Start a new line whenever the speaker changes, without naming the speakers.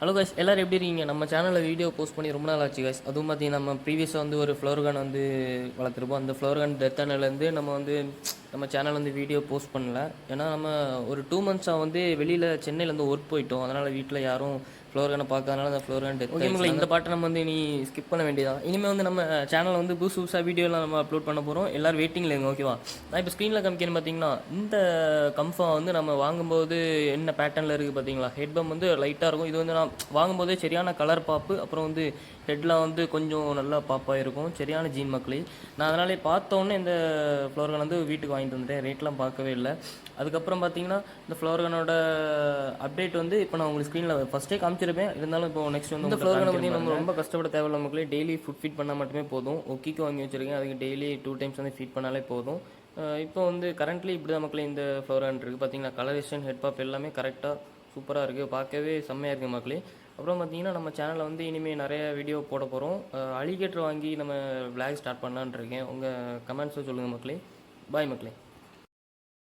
Hello guys, எல்லோரும் எப்படி இருக்கீங்க? நம்ம சேனலில் வீடியோ போஸ்ட் பண்ணி ரொம்ப நாள் ஆச்சு கைஸ். அதுவும் பார்த்தீங்கன்னா நம்ம ப்ரீவியஸாக வந்து ஒரு ஃப்ளவர் வந்து வளர்த்துருப்போம். அந்த ஃப்ளவர் டெத் ஆனதுலேருந்து நம்ம வந்து நம்ம சேனல் வந்து வீடியோ போஸ்ட் பண்ணல. ஏன்னா நம்ம ஒரு 2 மந்த்ஸாக வந்து வெளியில் சென்னையிலேருந்து ஒர்க் போயிட்டோம். அதனால் வீட்டில் யாரும் ஃப்ளவர் பார்க்காதனால அந்த ஃப்ளவர் டெத் ஆகிடுச்சு. இந்த பாட்டை நம்ம வந்து இனி ஸ்கிப் பண்ண வேண்டியதான். இனிமேல் வந்து நம்ம சேனலில் வந்து புதுசாக வீடியோலாம் நம்ம அப்லோட் பண்ண போகிறோம். எல்லோரும் வெயிட்டிங்கில் இருங்க, ஓகேவா? நான் இப்போ ஸ்க்ரீனில் காமிக்கணும் பார்த்தீங்கன்னா, இந்த கம்ஃபா வந்து நம்ம வாங்கும்போது என்ன பேட்டர்னில் இருக்குது பார்த்தீங்களா? ஹெட் பம் வந்து லைட்டாக இருக்கும். இது வந்து நான் வாங்கும்போதே சரியான கலர் பாப்பு, அப்புறம் வந்து ஹெட்லாம் வந்து கொஞ்சம் நல்லா பாப்பாக இருக்கும். சரியான ஜீன் மக்களே. நான் அதனாலே பார்த்தோன்னே இந்த ஃப்ளவர் வந்து வீட்டுக்கு வாங்கிட்டு வந்துட்டேன். ரேட்லாம் பார்க்கவே இல்லை. அதுக்கப்புறம் பார்த்தீங்கன்னா இந்த ஃப்ளவர் கனோட அப்டேட் வந்து இப்போ நான் உங்களுக்கு ஸ்க்ரீனில் ஃபஸ்ட்டே காமிச்சிருப்பேன். இருந்தாலும் இப்போ நெக்ஸ்ட் வந்து இந்த ஃப்ளவர் கனை பற்றி நம்ம ரொம்ப கஷ்டப்பட தேவையில்ல மக்களே. டெய்லி ஃபுட் ஃபீட் பண்ணால் மட்டுமே போதும். ஒக்கிக்கு வாங்கி வச்சுருக்கேன். அதுக்கு டெய்லி 2 டைம்ஸ் வந்து ஃபீட் பண்ணாலே போதும். இப்போ வந்து கரண்ட்லி இப்படி தான் மக்களே இந்த ஃப்ளவர் கன் இருக்குது. பார்த்தீங்கன்னா கலரேஷன், ஹெட் பாப் எல்லாமே கரெக்டாக சூப்பராக இருக்குது. பார்க்கவே செம்மையாக இருக்குது மக்களே. அப்புறம் பார்த்தீங்கன்னா நம்ம சேனலில் வந்து இனிமேல் நிறைய வீடியோ போட போகிறோம். அலிகேட்டர் வாங்கி நம்ம விளாக் ஸ்டார்ட் பண்ணலான்னு இருக்கேன். உங்கள் கமெண்ட்ஸும் சொல்லுங்கள் மக்களே. பாய் மக்களே.